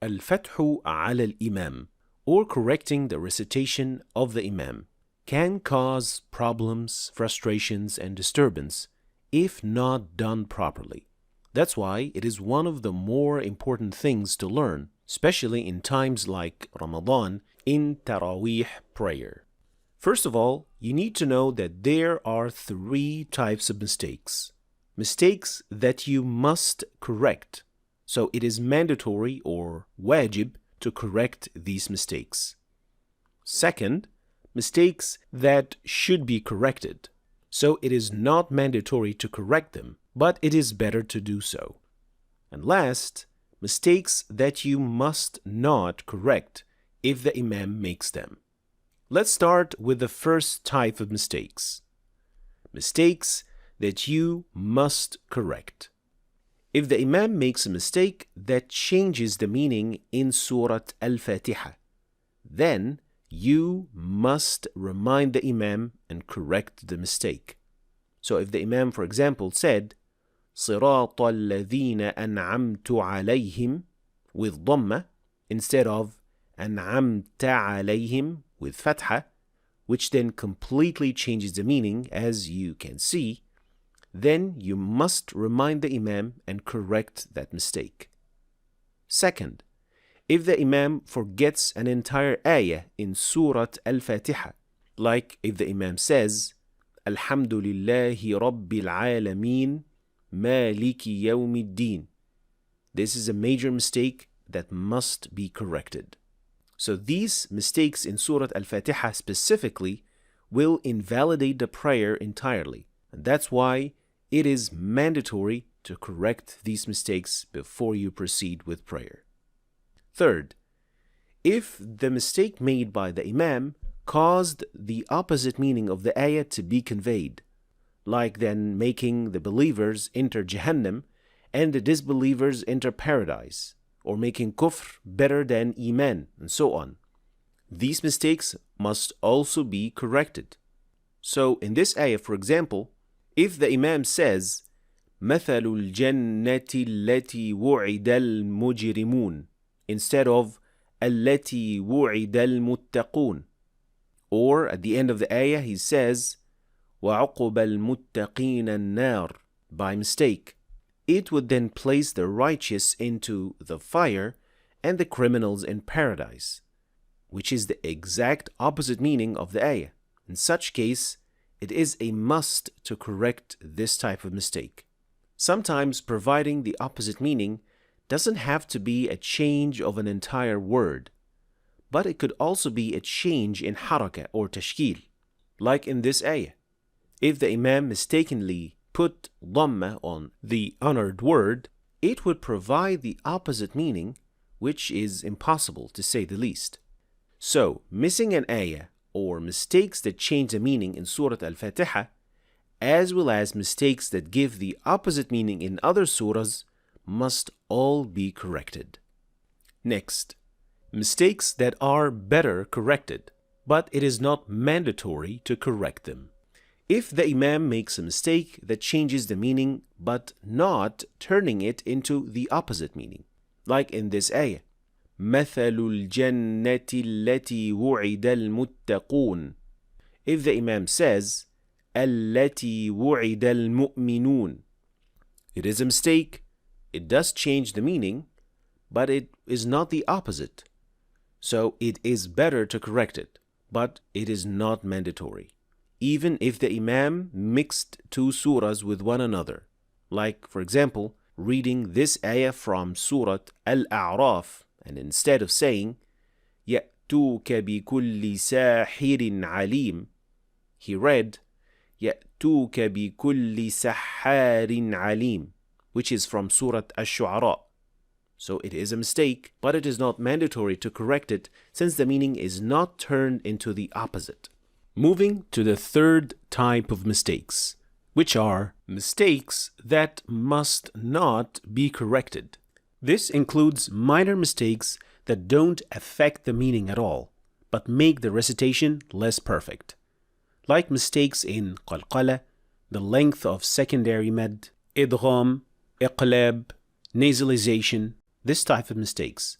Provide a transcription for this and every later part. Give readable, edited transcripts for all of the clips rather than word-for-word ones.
الفتح على الإمام, or correcting the recitation of the Imam, can cause problems, frustrations, and disturbance if not done properly. That's why it is one of the more important things to learn, especially in times like Ramadan, in Taraweeh prayer. First of all, you need to know that there are 3 types of mistakes. Mistakes that you must correct. So it is mandatory or wajib to correct these mistakes. Second, mistakes that should be corrected. So it is not mandatory to correct them, but it is better to do so. And last, mistakes that you must not correct if the Imam makes them. Let's start with the first type of mistakes. Mistakes that you must correct. If the Imam makes a mistake that changes the meaning in Surah Al-Fatiha, then you must remind the Imam and correct the mistake. So if the Imam, for example, said, صِرَاطَ الَّذِينَ أَنْعَمْتُ عَلَيْهِمْ with Dhamma instead of أَنْعَمْتَ عَلَيْهِمْ with Fatha, which then completely changes the meaning, as you can see, then you must remind the Imam and correct that mistake. Second, if the Imam forgets an entire ayah in Surah Al-Fatiha, like if the Imam says, Alhamdulillahi Rabbil Alameen Maliki Yawmiddin, this is a major mistake that must be corrected. So these mistakes in Surah Al-Fatiha specifically will invalidate the prayer entirely. And that's why it is mandatory to correct these mistakes before you proceed with prayer. Third, if the mistake made by the Imam caused the opposite meaning of the ayah to be conveyed, like then making the believers enter Jahannam and the disbelievers enter paradise, or making kufr better than iman, and so on. These mistakes must also be corrected. So in this ayah, for example, if the Imam says, مَثَلُ الْجَنَّةِ الَّتِي وُعِدَ الْمُجْرِمُونَ instead of الَّتِي وُعِدَ الْمُتَّقُونَ, or at the end of the ayah he says, وَعُقُبَ الْمُتَّقِينَ النَّارِ by mistake, it would then place the righteous into the fire and the criminals in paradise, which is the exact opposite meaning of the ayah. In such case, it is a must to correct this type of mistake. Sometimes providing the opposite meaning doesn't have to be a change of an entire word, but it could also be a change in harakah or tashkil, like in this ayah. If the Imam mistakenly put dhamma on the honored word, it would provide the opposite meaning, which is impossible to say the least. So, missing an ayah or mistakes that change the meaning in Surah Al-Fatiha, as well as mistakes that give the opposite meaning in other surahs, must all be corrected. Next, mistakes that are better corrected, but it is not mandatory to correct them. If the Imam makes a mistake that changes the meaning but not turning it into the opposite meaning, like in this ayah, مَثَلُ الْجَنَّةِ الَّتِي وُعِدَ الْمُتَّقُونَ. If the Imam says, الَّتِي وُعِدَ الْمُؤْمِنُونَ, it is a mistake. It does change the meaning, but it is not the opposite. So it is better to correct it, but it is not mandatory. Even if the Imam mixed 2 surahs with one another, like, for example, reading this ayah from Surah Al-A'raf, and instead of saying, يَأْتُوكَ بِكُلِّ سَاحِرٍ عَلِيمٍ, he read, يَأْتُوكَ بِكُلِّ سَحَّارٍ عَلِيمٍ, which is from Surah Ash-Shu'ara. So it is a mistake, but it is not mandatory to correct it since the meaning is not turned into the opposite. Moving to the third type of mistakes, which are mistakes that must not be corrected. This includes minor mistakes that don't affect the meaning at all, but make the recitation less perfect, like mistakes in qalqala, the length of secondary mad, idgham, iqlab, nasalization, this type of mistakes.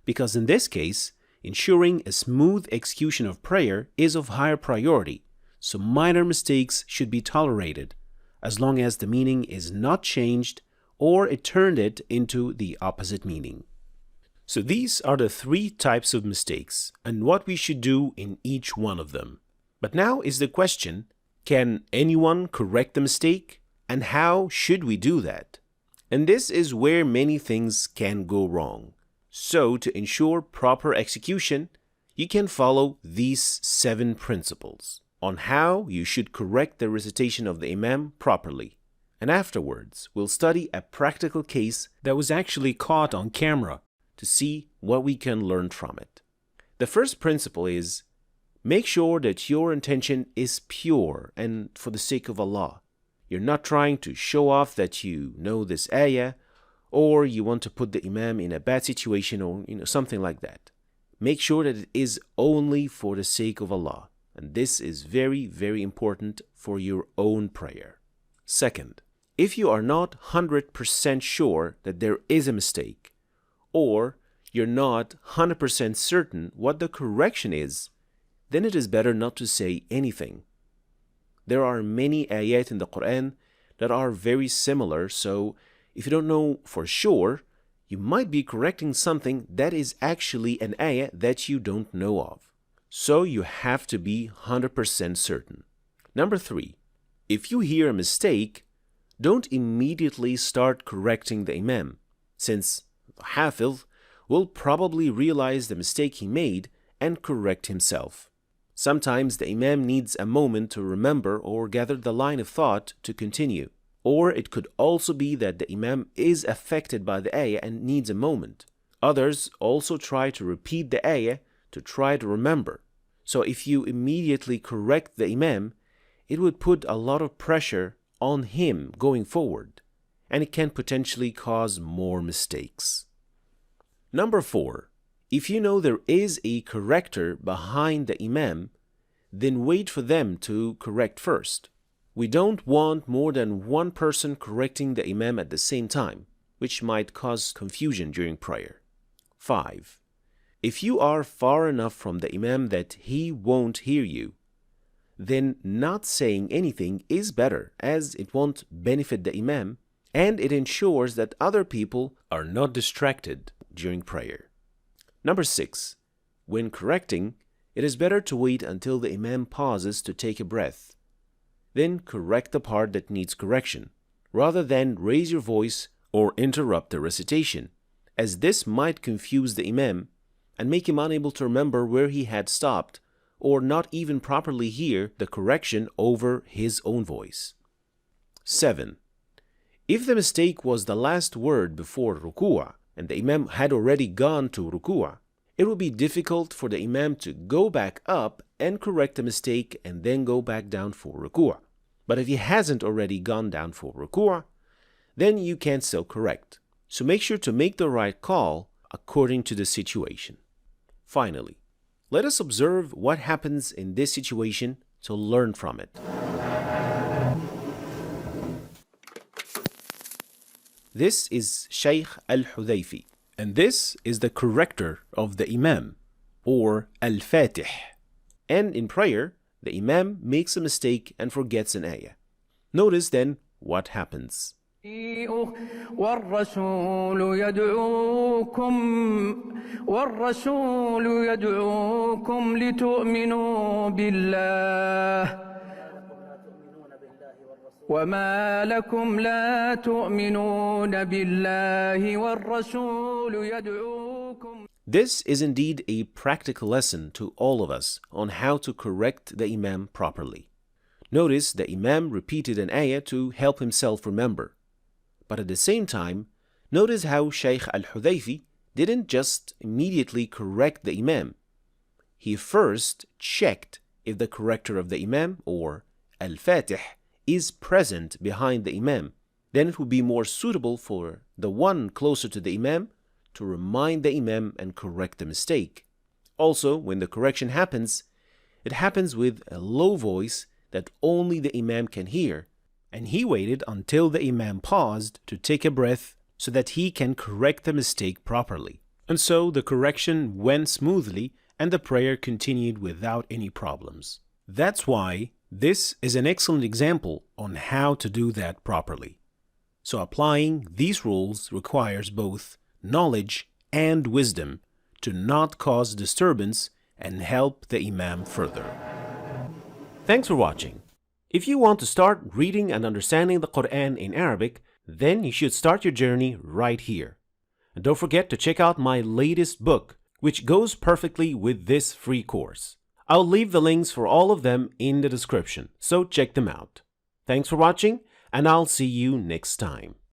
because in this case, ensuring a smooth execution of prayer is of higher priority, so minor mistakes should be tolerated, as long as the meaning is not changed or it turned it into the opposite meaning. So these are the three types of mistakes and what we should do in each one of them. But now is the question, can anyone correct the mistake? And how should we do that? And this is where many things can go wrong. So to ensure proper execution, you can follow these 7 principles on how you should correct the recitation of the Imam properly. And afterwards, we'll study a practical case that was actually caught on camera to see what we can learn from it. The first principle is, make sure that your intention is pure and for the sake of Allah. You're not trying to show off that you know this ayah, or you want to put the Imam in a bad situation, or something like that. Make sure that it is only for the sake of Allah. And this is very, very important for your own prayer. Second, if you are not 100% sure that there is a mistake, or you're not 100% certain what the correction is, then it is better not to say anything. There are many ayat in the Quran that are very similar, so if you don't know for sure, you might be correcting something that is actually an ayah that you don't know of. So you have to be 100% certain. Number 3, if you hear a mistake, don't immediately start correcting the Imam, since the Hafiz will probably realize the mistake he made and correct himself. Sometimes the Imam needs a moment to remember or gather the line of thought to continue. Or it could also be that the Imam is affected by the ayah and needs a moment. Others also try to repeat the ayah to try to remember. So if you immediately correct the Imam, it would put a lot of pressure on him going forward, and it can potentially cause more mistakes. Number 4, if you know there is a corrector behind the Imam, then wait for them to correct first. We don't want more than one person correcting the Imam at the same time, which might cause confusion during prayer. 5, if you are far enough from the Imam that he won't hear you, then not saying anything is better, as it won't benefit the Imam and it ensures that other people are not distracted during prayer. Number 6, when correcting, it is better to wait until the Imam pauses to take a breath. Then correct the part that needs correction, rather than raise your voice or interrupt the recitation, as this might confuse the Imam and make him unable to remember where he had stopped, or not even properly hear the correction over his own voice. 7, if the mistake was the last word before ruku'ah, and the Imam had already gone to ruku'ah, it would be difficult for the Imam to go back up and correct the mistake and then go back down for ruku'ah. But if he hasn't already gone down for ruku'ah, then you can still correct. So make sure to make the right call according to the situation. Finally, let us observe what happens in this situation to learn from it. This is Shaykh Al-Hudayfi, and this is the corrector of the Imam, or Al-Fatih. And in prayer, the Imam makes a mistake and forgets an ayah. Notice then what happens. والرسول يدعوكم لتؤمنوا بالله وما لكم لا تؤمنون بالله والرسول يدعوكم. This is indeed a practical lesson to all of us on how to correct the Imam properly. Notice the Imam repeated an ayah to help himself remember. But at the same time, notice how Shaykh Al-Hudayfi didn't just immediately correct the Imam. He first checked if the corrector of the Imam, or Al-Fatih, is present behind the Imam. Then it would be more suitable for the one closer to the Imam to remind the Imam and correct the mistake. Also, when the correction happens, it happens with a low voice that only the Imam can hear, and he waited until the Imam paused to take a breath so that he can correct the mistake properly. And so the correction went smoothly and the prayer continued without any problems. That's why this is an excellent example on how to do that properly. So applying these rules requires both knowledge and wisdom to not cause disturbance and help the Imam further. Thanks for watching. If you want to start reading and understanding the Quran in Arabic, then you should start your journey right here. And don't forget to check out my latest book, which goes perfectly with this free course. I'll leave the links for all of them in the description, so check them out. Thanks for watching, and I'll see you next time.